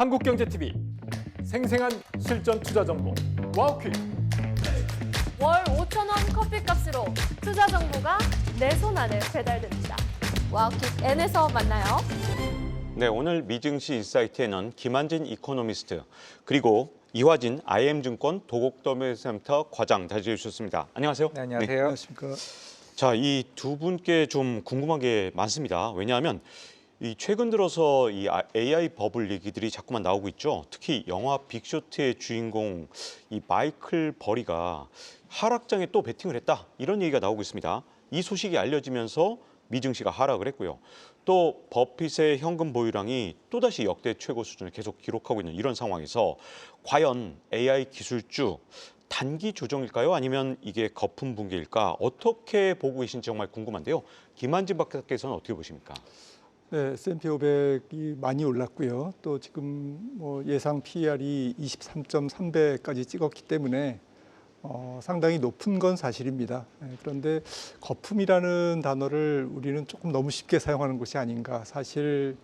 한국경제TV 생생한 실전 투자 정보 와우퀴. 월 5,000원 커피값으로 투자 정보가 내 손 안에 배달됩니다. 와우킥 N에서 만나요. 네, 오늘 미증시 인사이트에는 김한진 이코노미스트 그리고 이화진 IM증권 도곡더미센터 과장 자리해 주셨습니다. 안녕하세요. 네, 안녕하세요. 네. 안녕하십니까. 자, 이 두 분께 좀 궁금한 게 많습니다. 왜냐하면 이 최근 들어서 이 AI 버블 얘기들이 자꾸만 나오고 있죠. 특히 영화 빅쇼트의 주인공 이 마이클 버리가 하락장에 또 베팅을 했다. 이런 얘기가 나오고 있습니다. 이 소식이 알려지면서 미증시가 하락을 했고요. 또 버핏의 현금 보유량이 또다시 역대 최고 수준을 계속 기록하고 있는 이런 상황에서 과연 AI 기술주 단기 조정일까요? 아니면 이게 거품 붕괴일까? 어떻게 보고 계신지 정말 궁금한데요. 김한진 박사께서는 어떻게 보십니까? 네, S&P 500이 많이 올랐고요. 또 지금 뭐 예상 PER이 23.3배까지 찍었기 때문에 상당히 높은 건 사실입니다. 그런데 거품이라는 단어를 우리는 조금 너무 쉽게 사용하는 것이 아닌가. 사실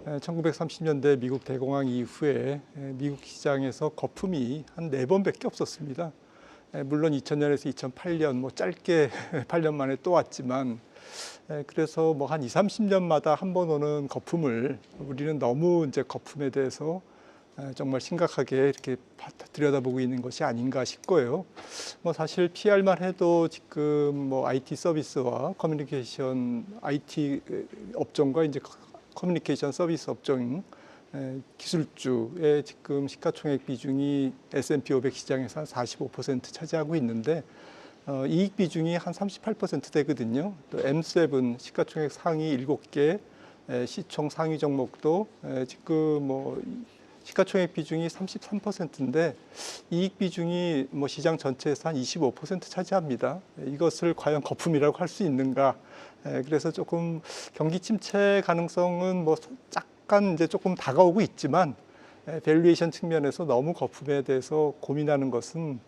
1930년대 미국 대공황 이후에 미국 시장에서 거품이 한 4번밖에 없었습니다. 물론 2000년에서 2008년 뭐 짧게 8년 만에 또 왔지만 그래서 뭐 한 30년마다 한 번 오는 거품을 우리는 너무 이제 거품에 대해서 정말 심각하게 이렇게 들여다보고 있는 것이 아닌가 싶고요. 뭐 사실 PR만 해도 지금 뭐 IT 서비스와 커뮤니케이션 IT 업종과 이제 커뮤니케이션 서비스 업종 기술주의 지금 시가총액 비중이 S&P 500 시장에서 한 45% 차지하고 있는데 이익 비중이 한 38% 되거든요. 또 M7 시가총액 상위 7개 시총 상위 종목도 지금 뭐 시가총액 비중이 33%인데 이익 비중이 뭐 시장 전체에서 한 25% 차지합니다. 이것을 과연 거품이라고 할 수 있는가? 그래서 조금 경기 침체 가능성은 뭐 약간 이제 조금 다가오고 있지만 밸류에이션 측면에서 너무 거품에 대해서 고민하는 것은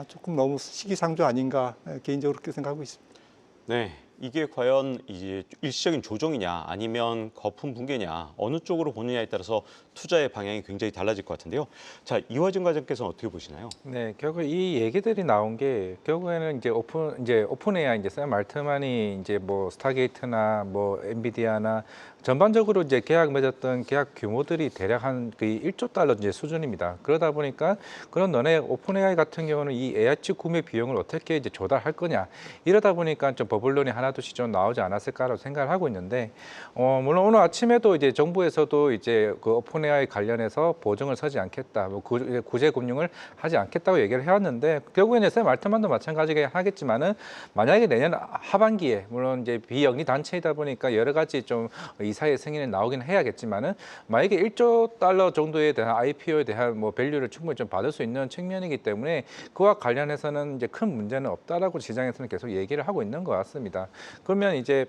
조금 너무 시기상조 아닌가 개인적으로 그렇게 생각하고 있습니다. 네, 이게 과연 이제 일시적인 조정이냐 아니면 거품 붕괴냐 어느 쪽으로 보느냐에 따라서 투자의 방향이 굉장히 달라질 것 같은데요. 자, 이화진 과장께서는 어떻게 보시나요? 네, 결국 이 얘기들이 나온 게 결국에는 이제 오픈 AI 이제 샘 알트만이 이제 뭐 스타게이트나 뭐 엔비디아나 전반적으로 이제 계약 맺었던 계약 규모들이 대략 한 거의 1조 달러 이제 수준입니다. 그러다 보니까 그런 너네 오픈 AI 같은 경우는 이 AI 칩 구매 비용을 어떻게 이제 조달할 거냐 이러다 보니까 좀 버블론이 하나둘씩 좀 나오지 않았을까라고 생각을 하고 있는데 물론 오늘 아침에도 이제 정부에서도 이제 그 오픈 AI 관련해서 보증을 서지 않겠다, 뭐 구제 금융을 하지 않겠다고 얘기를 해왔는데 결국에는 샘 알트만도 마찬가지게 하겠지만은 만약에 내년 하반기에 물론 이제 비영리 단체이다 보니까 여러 가지 좀 이사의 승인이 나오긴 해야겠지만은 만약에 1조 달러 정도에 대한 IPO에 대한 뭐 밸류를 충분히 좀 받을 수 있는 측면이기 때문에 그와 관련해서는 이제 큰 문제는 없다라고 시장에서는 계속 얘기를 하고 있는 것 같습니다. 그러면 이제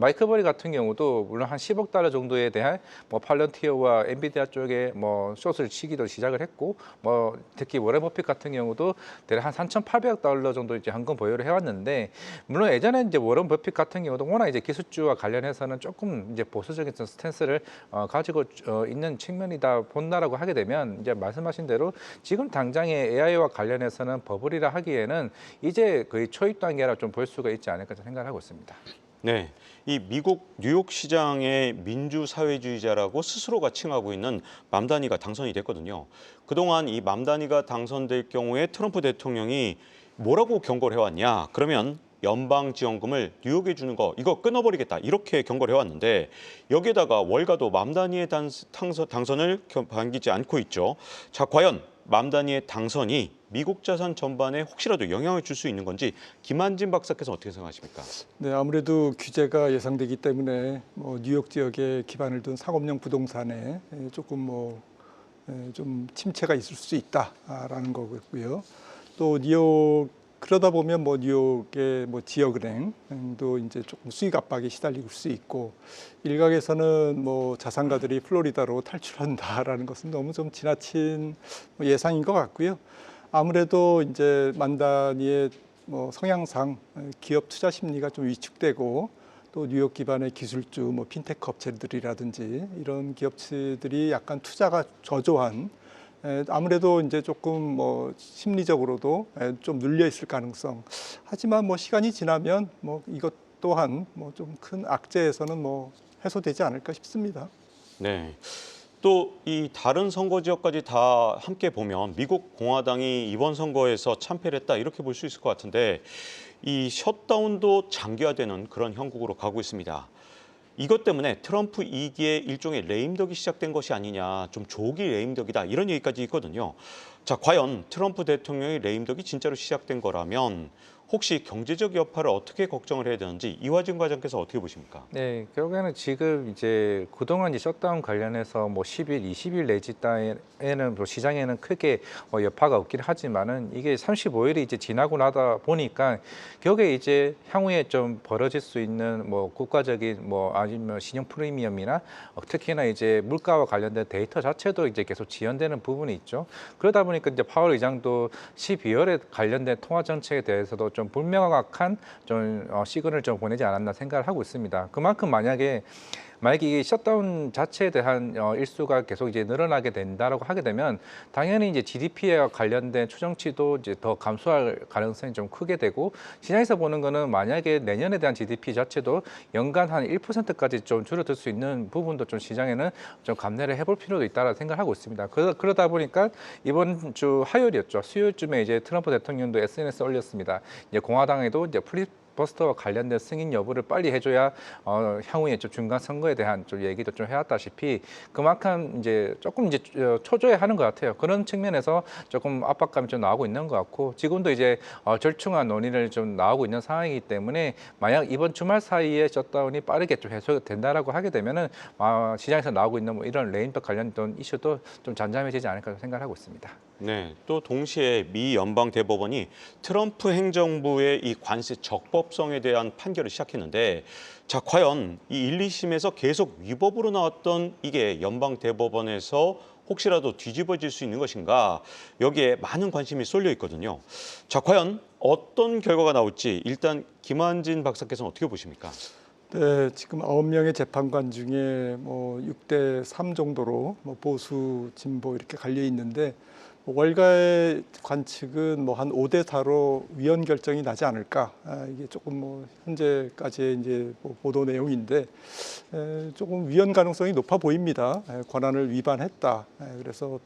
마이클 버리 같은 경우도 물론 한 10억 달러 정도에 대한 뭐 팔런티어와 엔비디아 쪽에 뭐 숏을 치기도 시작을 했고 뭐 특히 워렌 버핏 같은 경우도 대략 한 3,800억 달러 정도 이제 현금 보유를 해왔는데 물론 예전에 이제 워렌 버핏 같은 경우도 워낙 이제 기술주와 관련해서는 조금 이제 보수적인 스탠스를 가지고 있는 측면이다 본다라고 하게 되면 이제 말씀하신 대로 지금 당장의 AI와 관련해서는 버블이라 하기에는 이제 거의 초입 단계라 좀 볼 수가 있지 않을까 생각을 하고 있습니다. 네, 이 미국 뉴욕 시장의 민주사회주의자라고 스스로가 칭하고 있는 맘다니가 당선이 됐거든요. 그동안 이 맘다니가 당선될 경우에 트럼프 대통령이 뭐라고 경고를 해왔냐? 그러면 연방지원금을 뉴욕에 주는 거 이거 끊어버리겠다 이렇게 경고를 해왔는데 여기에다가 월가도 맘다니의 당선을 반기지 않고 있죠. 자, 과연 맘다니의 당선이 미국 자산 전반에 혹시라도 영향을 줄 수 있는 건지 김한진 박사께서 어떻게 생각하십니까? 네, 아무래도 규제가 예상되기 때문에 뭐 뉴욕 지역에 기반을 둔 상업용 부동산에 조금 좀 침체가 있을 수 있다라는 거고요. 또 뉴욕 그러다 보면 뭐 뉴욕의 뭐 지역은행도 이제 조금 수익 압박에 시달릴 수 있고 일각에서는 뭐 자산가들이 플로리다로 탈출한다라는 것은 너무 좀 지나친 예상인 것 같고요. 아무래도 이제 만다니의 뭐 성향상 기업 투자 심리가 좀 위축되고 또 뉴욕 기반의 기술주, 뭐 핀테크 업체들이라든지 이런 기업체들이 약간 투자가 저조한 아무래도 이제 조금 뭐 심리적으로도 좀 눌려 있을 가능성. 하지만 뭐 시간이 지나면 뭐 이것 또한 뭐 좀 큰 악재에서는 뭐 해소되지 않을까 싶습니다. 네. 또 이 다른 선거 지역까지 다 함께 보면 미국 공화당이 이번 선거에서 참패를 했다 이렇게 볼 수 있을 것 같은데 이 셧다운도 장기화되는 그런 형국으로 가고 있습니다. 이것 때문에 트럼프 2기의 일종의 레임덕이 시작된 것이 아니냐, 좀 조기 레임덕이다 이런 얘기까지 있거든요. 자, 과연 트럼프 대통령의 레임덕이 진짜로 시작된 거라면 혹시 경제적 여파를 어떻게 걱정을 해야 되는지 이화진 과장께서 어떻게 보십니까? 네, 결국에는 지금 이제 그동안 이제 셧다운 관련해서 뭐 10일, 20일 내지 따에는 뭐 시장에는 크게 여파가 없긴 하지만은 이게 35일이 이제 지나고 나다 보니까 결국에 이제 향후에 좀 벌어질 수 있는 뭐 국가적인 뭐 아니면 신용 프리미엄이나 특히나 이제 물가와 관련된 데이터 자체도 이제 계속 지연되는 부분이 있죠. 그러다 보니까 이제 파월 의장도 12월에 관련된 통화 정책에 대해서도 좀 불명확한 좀 시그널을 좀 보내지 않았나 생각을 하고 있습니다. 그만큼 만약에 이 셧다운 자체에 대한 일수가 계속 이제 늘어나게 된다라고 하게 되면 당연히 이제 GDP와 관련된 추정치도 이제 더 감소할 가능성이 좀 크게 되고 시장에서 보는 거는 만약에 내년에 대한 GDP 자체도 연간 한 1%까지 좀 줄어들 수 있는 부분도 좀 시장에는 좀 감내를 해볼 필요도 있다라고 생각하고 있습니다. 그러다 보니까 이번 주 화요일이었죠. 수요일쯤에 이제 트럼프 대통령도 SNS에 올렸습니다. 이제 공화당에도 이제 버스터와 관련된 승인 여부를 빨리 해줘야 향후에 좀 중간 선거에 대한 좀 얘기도 좀 해왔다시피 그만큼 이제 조금 이제 초조해하는 것 같아요. 그런 측면에서 조금 압박감이 좀 나오고 있는 것 같고 지금도 이제 절충한 논의를 좀 나오고 있는 상황이기 때문에 만약 이번 주말 사이에 셧다운이 빠르게 좀 해소된다라고 하게 되면은 시장에서 나오고 있는 뭐 이런 레임덕 관련된 이슈도 좀 잠잠해지지 않을까 생각하고 있습니다. 네, 또 동시에 미 연방 대법원이 트럼프 행정부의 이 관세 적법성에 대한 판결을 시작했는데, 자, 과연 이 1, 2심에서 계속 위법으로 나왔던 이게 연방 대법원에서 혹시라도 뒤집어질 수 있는 것인가? 여기에 많은 관심이 쏠려 있거든요. 자, 과연 어떤 결과가 나올지 일단 김한진 박사께서는 어떻게 보십니까? 네, 지금 9명의 재판관 중에 뭐 6대 3 정도로 뭐 보수, 진보 이렇게 갈려 있는데 월가의 관측은 뭐 한 5대 4로 위헌 결정이 나지 않을까. 이게 조금 뭐 현재까지의 이제 뭐 보도 내용인데 조금 위헌 가능성이 높아 보입니다. 권한을 위반했다. 그래서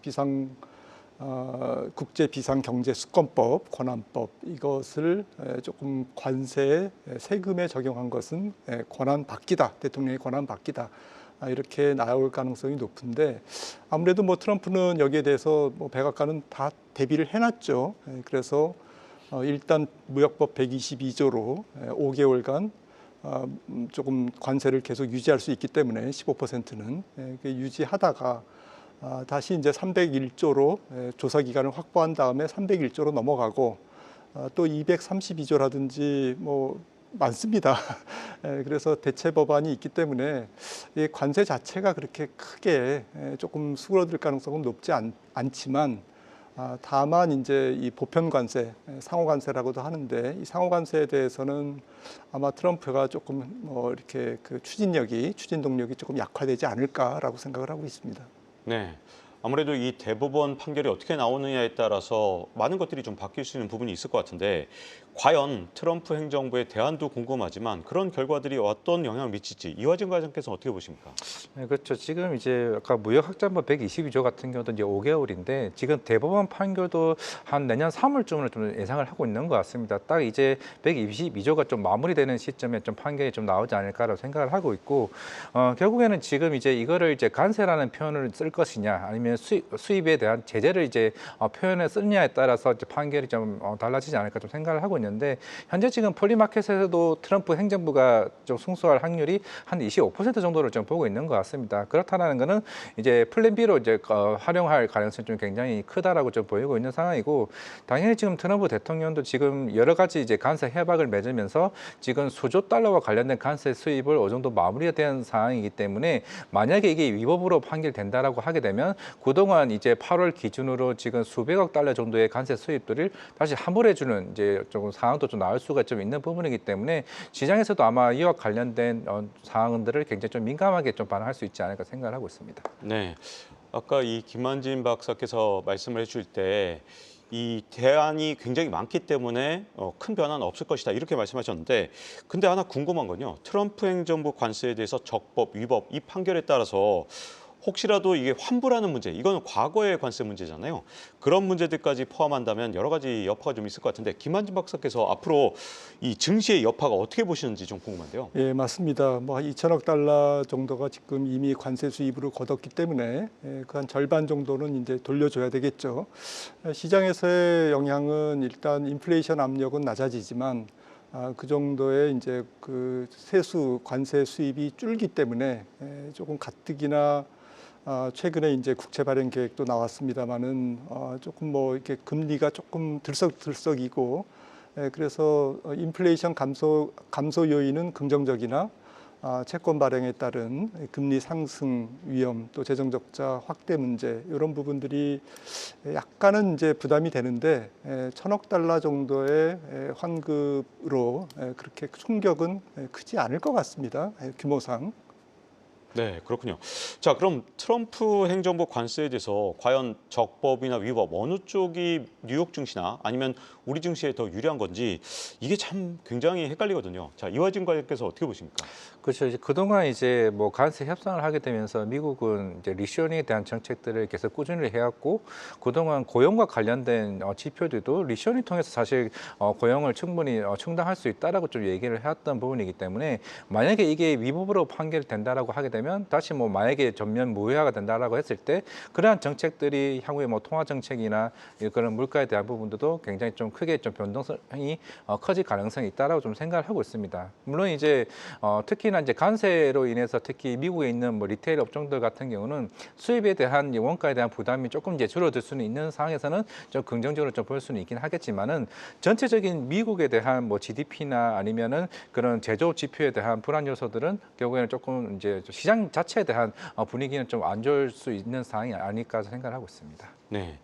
국제 비상 경제 수권법, 권한법 이것을 조금 관세에 세금에 적용한 것은 권한 바뀌다. 대통령의 권한 바뀌다. 이렇게 나올 가능성이 높은데 아무래도 뭐 트럼프는 여기에 대해서 뭐 백악관은 다 대비를 해놨죠. 그래서 일단 무역법 122조로 5개월간 조금 관세를 계속 유지할 수 있기 때문에 15%는 유지하다가 다시 이제 301조로 조사 기간을 확보한 다음에 301조로 넘어가고 또 232조라든지 뭐 많습니다. 그래서 대체 법안이 있기 때문에 이 관세 자체가 그렇게 크게 조금 수그러들 가능성은 높지 않지만 다만 이제 이 보편 관세, 상호 관세라고도 하는데 이 상호 관세에 대해서는 아마 트럼프가 조금 뭐 이렇게 그 추진 동력이 조금 약화되지 않을까라고 생각을 하고 있습니다. 네. 아무래도 이 대법원 판결이 어떻게 나오느냐에 따라서 많은 것들이 좀 바뀔 수 있는 부분이 있을 것 같은데 과연 트럼프 행정부의 대안도 궁금하지만 그런 결과들이 어떤 영향을 미칠지 이화진 과장께서는 어떻게 보십니까? 네, 그렇죠. 지금 이제 아까 무역확장법 122조 같은 경우도 이제 5개월인데 지금 대법원 판결도 한 내년 3월쯤으로 좀 예상을 하고 있는 것 같습니다. 딱 이제 122조가 좀 마무리되는 시점에 좀 판결이 좀 나오지 않을까라고 생각을 하고 있고 결국에는 지금 이제 이거를 이제 관세라는 표현을 쓸 것이냐 아니면 수입에 대한 제재를 이제 표현에 쓰느냐에 따라서 이제 판결이 좀 달라지지 않을까 좀 생각을 하고 있는데 현재 지금 폴리마켓에서도 트럼프 행정부가 좀 승소할 확률이 한 25% 정도를 좀 보고 있는 것 같습니다. 그렇다는 것은 이제 플랜 B로 이제 활용할 가능성이 좀 굉장히 크다라고 좀 보이고 있는 상황이고 당연히 지금 트럼프 대통령도 지금 여러 가지 이제 관세 협약을 맺으면서 지금 수조 달러와 관련된 관세 수입을 어느 정도 마무리가 된 상황이기 때문에 만약에 이게 위법으로 판결된다라고 하게 되면 그동안 이제 8월 기준으로 지금 수백억 달러 정도의 관세 수입들을 다시 환불해주는 이제 조금 상황도 좀 나올 수가 좀 있는 부분이기 때문에 시장에서도 아마 이와 관련된 사항들을 굉장히 좀 민감하게 좀 반응할 수 있지 않을까 생각을 하고 있습니다. 네. 아까 이 김만진 박사께서 말씀을 해주실 때 이 대안이 굉장히 많기 때문에 큰 변화는 없을 것이다 이렇게 말씀하셨는데 근데 하나 궁금한 건요. 트럼프 행정부 관세에 대해서 적법, 위법 이 판결에 따라서 혹시라도 이게 환불하는 문제, 이거는 과거의 관세 문제잖아요. 그런 문제들까지 포함한다면 여러 가지 여파가 좀 있을 것 같은데 김한진 박사께서 앞으로 이 증시의 여파가 어떻게 보시는지 좀 궁금한데요. 예, 맞습니다. 뭐 2천억 달러 정도가 지금 이미 관세 수입으로 거뒀기 때문에 그 한 절반 정도는 이제 돌려줘야 되겠죠. 시장에서의 영향은 일단 인플레이션 압력은 낮아지지만 그 정도의 이제 그 세수 관세 수입이 줄기 때문에 조금 가뜩이나 최근에 이제 국채 발행 계획도 나왔습니다만은 조금 뭐 이렇게 금리가 조금 들썩들썩이고 그래서 인플레이션 감소 요인은 긍정적이나 채권 발행에 따른 금리 상승 위험 또 재정 적자 확대 문제 이런 부분들이 약간은 이제 부담이 되는데 1,000억 달러 정도의 환급으로 그렇게 충격은 크지 않을 것 같습니다. 규모상. 네, 그렇군요. 자, 그럼 트럼프 행정부 관세에 대해서 과연 적법이나 위법 어느 쪽이 뉴욕 증시나 아니면 우리 증시에 더 유리한 건지 이게 참 굉장히 헷갈리거든요. 자, 이화진 과장께서 어떻게 보십니까? 그렇죠. 이제 그동안 이제 뭐 관세 협상을 하게 되면서 미국은 이제 리쇼닝에 대한 정책들을 계속 꾸준히 해왔고 그동안 고용과 관련된 지표들도 리쇼닝 통해서 사실 고용을 충분히 충당할 수 있다라고 좀 얘기를 해왔던 부분이기 때문에 만약에 이게 위법으로 판결된다라고 하게 되면 다시 뭐 만약에 전면 무효화가 된다라고 했을 때 그러한 정책들이 향후에 뭐 통화 정책이나 그런 물가에 대한 부분들도 굉장히 좀 크게 좀 변동성이 커질 가능성이 있다라고 좀 생각을 하고 있습니다. 물론 이제 특히나 이제 관세로 인해서 특히 미국에 있는 뭐 리테일 업종들 같은 경우는 수입에 대한 원가에 대한 부담이 조금 이제 줄어들 수는 있는 상황에서는 좀 긍정적으로 좀 볼 수는 있긴 하겠지만은 전체적인 미국에 대한 뭐 GDP나 아니면은 그런 제조 지표에 대한 불안 요소들은 결국에는 조금 이제 시장 자체에 대한 분위기는 좀 안 좋을 수 있는 상황이 아닐까 생각을 하고 있습니다. 네.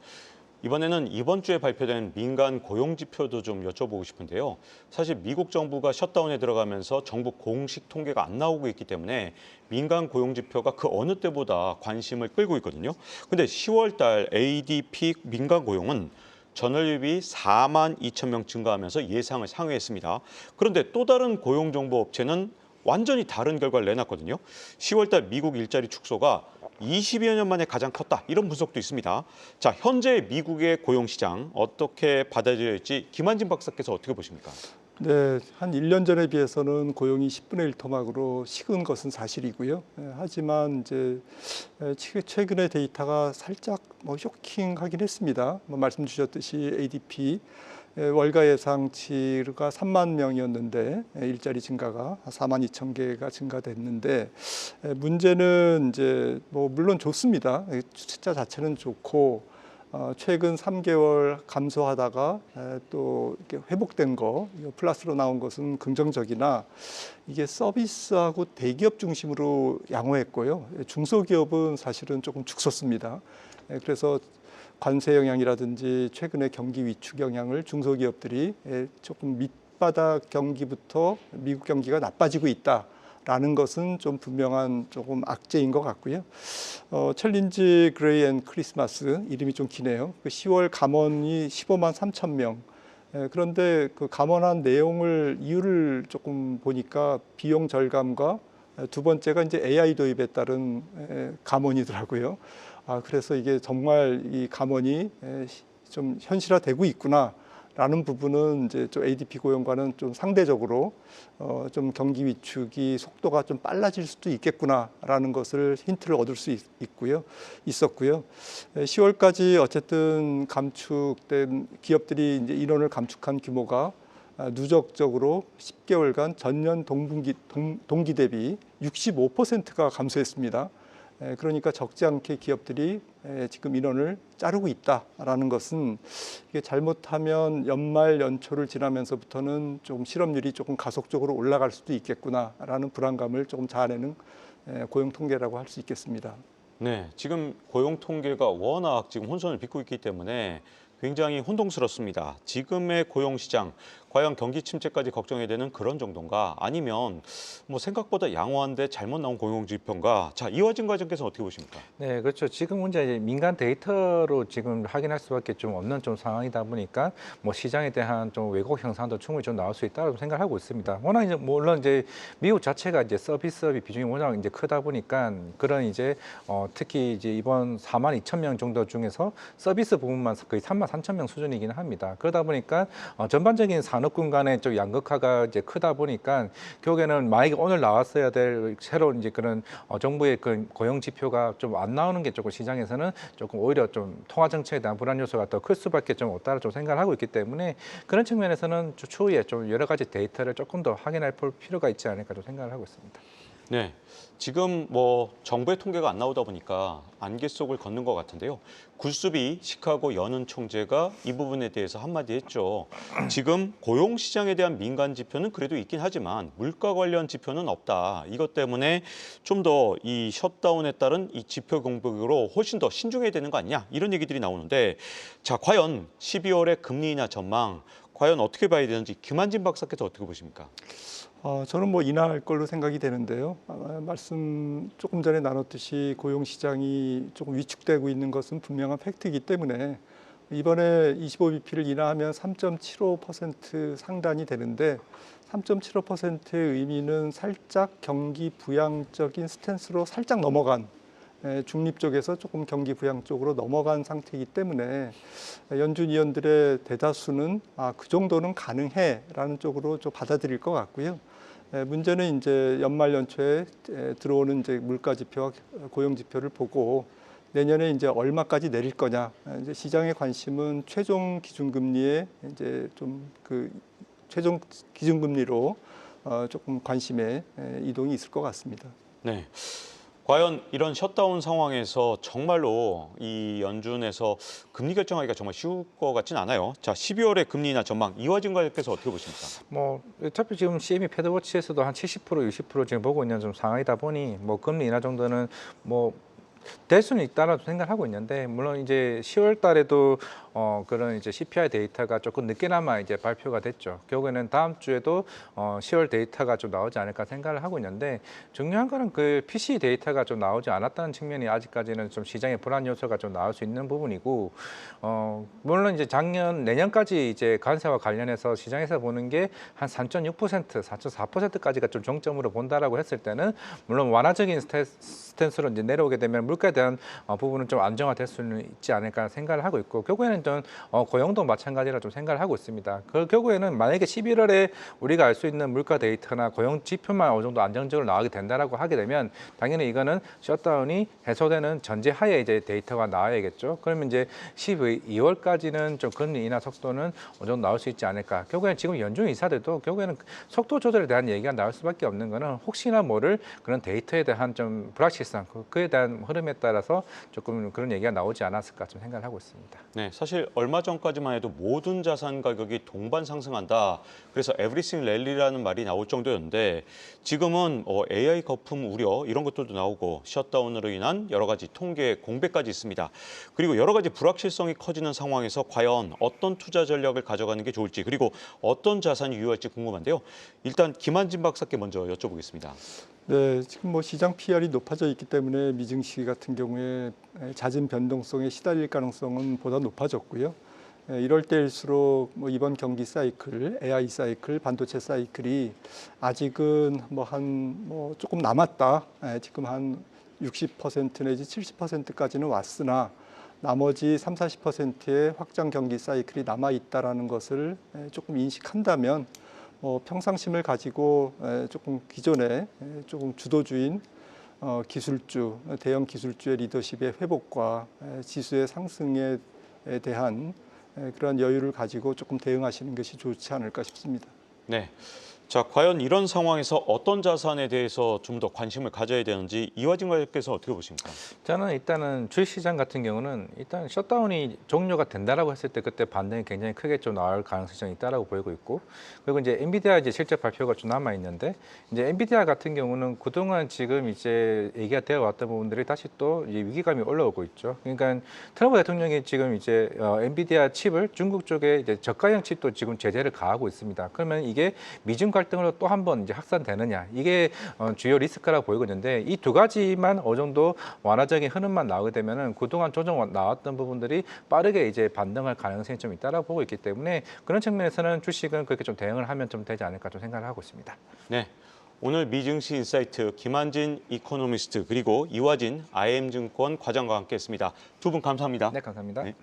이번에는 이번 주에 발표된 민간 고용 지표도 좀 여쭤보고 싶은데요. 사실 미국 정부가 셧다운에 들어가면서 정부 공식 통계가 안 나오고 있기 때문에 민간 고용 지표가 그 어느 때보다 관심을 끌고 있거든요. 근데 10월 달 ADP 민간 고용은 전월 대비 4만 2천 명 증가하면서 예상을 상회했습니다. 그런데 또 다른 고용 정보 업체는 완전히 다른 결과를 내놨거든요. 10월 달 미국 일자리 축소가 20여 년 만에 가장 컸다. 이런 분석도 있습니다. 자, 현재 미국의 고용 시장 어떻게 받아들일지 김한진 박사께서 어떻게 보십니까? 네, 한 1년 전에 비해서는 고용이 10분의 1 토막으로 식은 것은 사실이고요. 하지만 이제 최근의 데이터가 살짝 뭐 쇼킹하긴 했습니다. 뭐 말씀 주셨듯이 ADP 월가 예상치가 3만 명이었는데 일자리 증가가 4만 2천 개가 증가됐는데 문제는 이제 뭐 물론 좋습니다. 숫자 자체는 좋고 최근 3개월 감소하다가 또 이렇게 회복된 거 플러스로 나온 것은 긍정적이나 이게 서비스하고 대기업 중심으로 양호했고요. 중소기업은 사실은 조금 죽었습니다. 그래서 관세 영향이라든지 최근의 경기 위축 영향을 중소기업들이 조금 밑바닥 경기부터 미국 경기가 나빠지고 있다라는 것은 좀 분명한 조금 악재인 것 같고요. 챌린지 그레이 앤 크리스마스 이름이 좀 기네요. 그 10월 감원이 15만 3천 명. 그런데 그 감원한 내용을 이유를 조금 보니까 비용 절감과 두 번째가 이제 AI 도입에 따른 감원이더라고요. 그래서 이게 정말 이 감원이 좀 현실화되고 있구나라는 부분은 이제 좀 ADP 고용과는 좀 상대적으로 좀 경기 위축이 속도가 좀 빨라질 수도 있겠구나라는 것을 힌트를 얻을 수 있었고요. 10월까지 어쨌든 감축된 기업들이 이제 인원을 감축한 규모가 누적적으로 10개월간 전년 동기 대비 65%가 감소했습니다. 그러니까 적지 않게 기업들이 지금 인원을 자르고 있다라는 것은 이게 잘못하면 연말 연초를 지나면서부터는 좀 실업률이 조금 가속적으로 올라갈 수도 있겠구나라는 불안감을 조금 자아내는 고용 통계라고 할 수 있겠습니다. 네, 지금 고용 통계가 워낙 지금 혼선을 빚고 있기 때문에 굉장히 혼동스럽습니다. 지금의 고용 시장 과연 경기 침체까지 걱정해야 되는 그런 정도인가? 아니면 뭐 생각보다 양호한데 잘못 나온 고용 지표인가? 자, 이화진 과장께서 어떻게 보십니까? 네, 그렇죠. 지금 문제 이제 민간 데이터로 지금 확인할 수밖에 좀 없는 좀 상황이다 보니까 뭐 시장에 대한 좀 왜곡 현상도 충분히 좀 나올 수 있다고 생각하고 있습니다. 워낙 이제 물론 이제 미국 자체가 이제 서비스업이 비중이 워낙 이제 크다 보니까 그런 이제 특히 이제 이번 42,000명 정도 중에서 서비스 부분만 거의 33,000명 수준이긴 합니다. 그러다 보니까 전반적인 산업군 간의 좀 양극화가 이제 크다 보니까 결국에는 만약에 오늘 나왔어야 될 새로운 이제 그런 정부의 그 고용 지표가 좀 안 나오는 게 조금 시장에서는 조금 오히려 좀 통화 정책에 대한 불안 요소가 더 클 수밖에 좀 없다고 좀 생각을 하고 있기 때문에 그런 측면에서는 추후에 좀 여러 가지 데이터를 조금 더 확인할 필요가 있지 않을까 좀 생각을 하고 있습니다. 네, 지금 뭐 정부의 통계가 안 나오다 보니까 안개 속을 걷는 것 같은데요. 굴수비 시카고 연은 총재가 이 부분에 대해서 한마디 했죠. 지금 고용 시장에 대한 민간 지표는 그래도 있긴 하지만 물가 관련 지표는 없다. 이것 때문에 좀 더 이 셧다운에 따른 이 지표 공백으로 훨씬 더 신중해야 되는 거 아니냐 이런 얘기들이 나오는데 자, 과연 12월의 금리 인하 전망 과연 어떻게 봐야 되는지 김한진 박사께서 어떻게 보십니까? 저는 뭐 인하할 걸로 생각이 되는데요. 말씀 조금 전에 나눴듯이 고용 시장이 조금 위축되고 있는 것은 분명한 팩트이기 때문에 이번에 25bp를 인하하면 3.75% 상단이 되는데 3.75%의 의미는 살짝 경기 부양적인 스탠스로 살짝 넘어간 중립 쪽에서 조금 경기 부양 쪽으로 넘어간 상태이기 때문에 연준 위원들의 대다수는 그 정도는 가능해라는 쪽으로 좀 받아들일 것 같고요. 문제는 이제 연말 연초에 들어오는 이제 물가 지표와 고용 지표를 보고 내년에 이제 얼마까지 내릴 거냐. 이제 시장의 관심은 최종 기준금리에 이제 좀 그 최종 기준금리로 조금 관심의 이동이 있을 것 같습니다. 네. 과연 이런 셧다운 상황에서 정말로 이 연준에서 금리 결정하기가 정말 쉬울 것 같진 않아요. 자, 12월의 금리 인하 전망 이화진 과장께서 어떻게 보십니까? 뭐 어차피 지금 CME 패드워치에서도 한 70% 60% 지금 보고 있는 좀 상황이다 보니 뭐 금리 인하 정도는 뭐 될 수는 있다라고 생각하고 있는데 물론 이제 10월 달에도 그런 이제 CPI 데이터가 조금 늦게나마 이제 발표가 됐죠. 결국에는 다음 주에도 10월 데이터가 좀 나오지 않을까 생각을 하고 있는데 중요한 거는 그 PCE 데이터가 좀 나오지 않았다는 측면이 아직까지는 좀 시장의 불안 요소가 좀 나올 수 있는 부분이고 물론 이제 내년까지 이제 관세와 관련해서 시장에서 보는 게 한 3.6%, 4.4%까지가 좀 정점으로 본다라고 했을 때는 물론 완화적인 스탠스로 이제 내려오게 되면 물가에 대한 부분은 좀 안정화될 수는 있지 않을까 생각을 하고 있고 결국에는 좀 고용도 마찬가지라 좀 생각을 하고 있습니다. 그 결국에는 만약에 11월에 우리가 알 수 있는 물가 데이터나 고용 지표만 어느 정도 안정적으로 나오게 된다라고 하게 되면 당연히 이거는 셧다운이 해소되는 전제하에 이제 데이터가 나와야겠죠. 그러면 이제 12월까지는 좀 금리 인하 속도는 어느 정도 나올 수 있지 않을까. 결국에는 지금 연준 이사들도 결국에는 속도 조절에 대한 얘기가 나올 수밖에 없는 거는 혹시나 모를 그런 데이터에 대한 좀 불확실성, 그에 대한 흐름에 따라서 조금 그런 얘기가 나오지 않았을까 좀 생각을 하고 있습니다. 네, 사실 얼마 전까지만 해도 모든 자산 가격이 동반 상승한다. 그래서 에브리싱 랠리라는 말이 나올 정도였는데 지금은 AI 거품 우려 이런 것들도 나오고 셧다운으로 인한 여러 가지 통계 공백까지 있습니다. 그리고 여러 가지 불확실성이 커지는 상황에서 과연 어떤 투자 전략을 가져가는 게 좋을지 그리고 어떤 자산이 유효할지 궁금한데요. 일단 김한진 박사께 먼저 여쭤보겠습니다. 네, 지금 뭐 시장 PR이 높아져 있기 때문에 미증시 같은 경우에 잦은 변동성에 시달릴 가능성은 보다 높아졌고요. 이럴 때일수록 뭐 이번 경기 사이클, AI 사이클, 반도체 사이클이 아직은 뭐 조금 남았다. 지금 한 60% 내지 70%까지는 왔으나 나머지 30~40%의 확장 경기 사이클이 남아 있다라는 것을 조금 인식한다면 평상심을 가지고 조금 기존에 조금 주도주인 기술주, 대형 기술주의 리더십의 회복과 지수의 상승에 대한 그런 여유를 가지고 조금 대응하시는 것이 좋지 않을까 싶습니다. 네, 자, 과연 이런 상황에서 어떤 자산에 대해서 좀 더 관심을 가져야 되는지 이화진 과장께서 어떻게 보십니까? 저는 일단은 주식시장 같은 경우는 일단 셧다운이 종료가 된다라고 했을 때 그때 반등이 굉장히 크게 좀 나올 가능성이 좀 있다라고 보이고 있고, 그리고 이제 엔비디아 이제 실적 발표가 좀 남아 있는데, 이제 엔비디아 같은 경우는 그동안 지금 이제 얘기가 되어 왔던 부분들이 다시 또 이제 위기감이 올라오고 있죠. 그러니까 트럼프 대통령이 지금 이제 엔비디아 칩을 중국 쪽에 이제 저가형 칩도 지금 제재를 가하고 있습니다. 그러면 이게 미중 갈등으로 또 한 번 이제 확산되느냐, 이게 주요 리스크라고 보이고 있는데, 이 두 가지만 어느 정도 완화적인 흐름만 나오게 되면은 그동안 조정 나왔던 부분들이 빠르게 이제 반등할 가능성이 좀 있다라고 보고 있기 때문에, 그런 측면에서는 주식은 그렇게 좀 대응을 하면 좀 되지 않을까 좀 생각을 하고 있습니다. 네. 오늘 미증시 인사이트 김한진 이코노미스트 그리고 이화진 IM증권 과장과 함께했습니다. 두 분 감사합니다. 네, 감사합니다. 네.